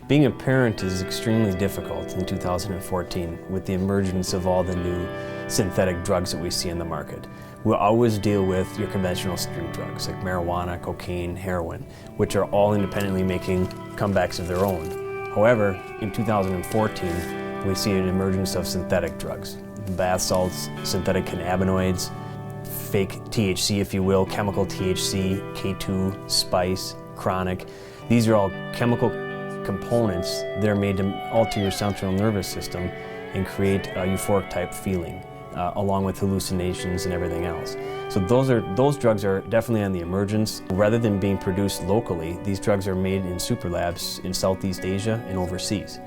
Being a parent is extremely difficult in 2014 with the emergence of all the new synthetic drugs that we see in the market. We'll always deal with your conventional street drugs like marijuana, cocaine, heroin, which are all independently making comebacks of their own. However, in 2014, we see an emergence of synthetic drugs. Bath salts, synthetic cannabinoids, fake THC, if you will, chemical THC, K2, spice, chronic. These are all chemical components that are made to alter your central nervous system and create a euphoric type feeling, along with hallucinations and everything else. So those drugs are definitely on the emergence. Rather than being produced locally, these drugs are made in super labs in Southeast Asia and overseas.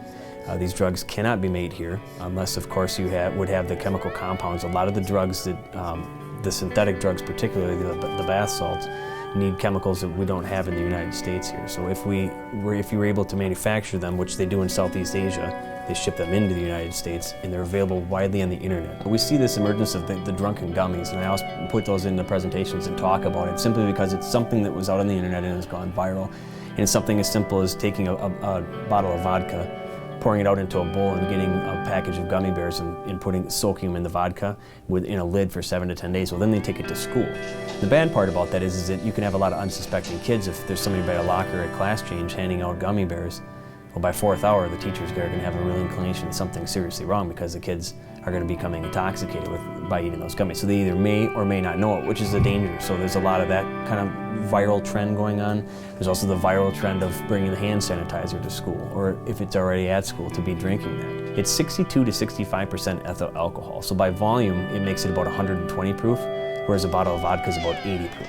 These drugs cannot be made here unless, of course, you would have the chemical compounds. A lot of the drugs that, the synthetic drugs, particularly the bath salts, need chemicals that we don't have in the United States here. So if you were able to manufacture them, which they do in Southeast Asia, they ship them into the United States and they're available widely on the internet. We see this emergence of the drunken gummies, and I always put those in the presentations and talk about it simply because it's something that was out on the internet and has gone viral. And it's something as simple as taking a bottle of vodka, pouring it out into a bowl and getting a package of gummy bears and soaking them in the vodka in a lid for 7 to 10 days. Well, then they take it to school. The bad part about that is that you can have a lot of unsuspecting kids if there's somebody by a locker at class change handing out gummy bears. Well, by 4th hour, the teachers are going to have a real inclination that something's seriously wrong because the kids are going to be becoming intoxicated by eating those gummies. So they either may or may not know it, which is a danger. So there's a lot of that kind of viral trend going on. There's also the viral trend of bringing the hand sanitizer to school, or if it's already at school, to be drinking that. It's 62 to 65% ethyl alcohol. So by volume, it makes it about 120 proof, whereas a bottle of vodka is about 80 proof.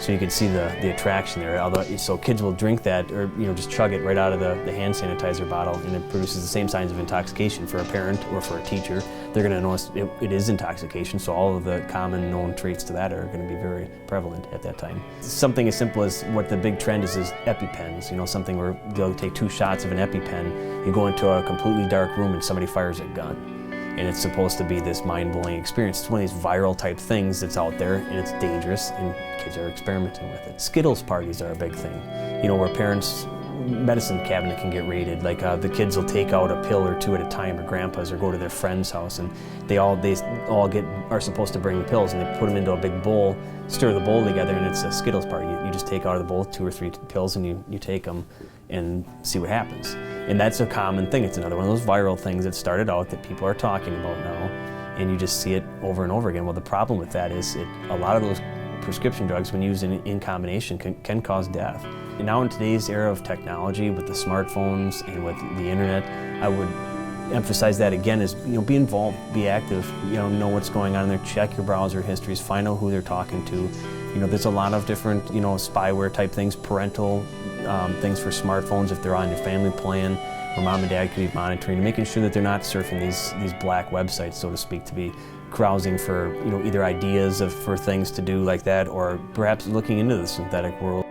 So you can see the attraction there. So kids will drink that, or just chug it right out of the hand sanitizer bottle, and it produces the same signs of intoxication for a parent or for a teacher. They're going to notice it is intoxication, so all of the common known traits to that are going to be very prevalent at that time. Something as simple as what the big trend is EpiPens. Something where they'll take 2 shots of an EpiPen, you go into a completely dark room and somebody fires a gun. And it's supposed to be this mind-blowing experience. It's one of these viral type things that's out there, and it's dangerous, and kids are experimenting with it. Skittles parties are a big thing, where parents' medicine cabinet can get raided. Like the kids will take out a pill or 2 at a time, or grandpa's, or go to their friend's house, and they all are supposed to bring pills, and they put them into a big bowl, stir the bowl together, and it's a Skittles party. You just take out of the bowl 2 or 3 pills, and you take them and see what happens. And that's a common thing. It's another one of those viral things that started out that people are talking about now, and you just see it over and over again. Well, the problem with that is a lot of those prescription drugs, when used in combination, can cause death. And now in today's era of technology, with the smartphones and with the internet, I would emphasize that again is, be involved, be active, know what's going on there, check your browser histories, find out who they're talking to. There's a lot of different, spyware type things, parental things for smartphones if they're on your family plan, where mom and dad could be monitoring, making sure that they're not surfing these black websites, so to speak, to be carousing for, either ideas for things to do like that, or perhaps looking into the synthetic world.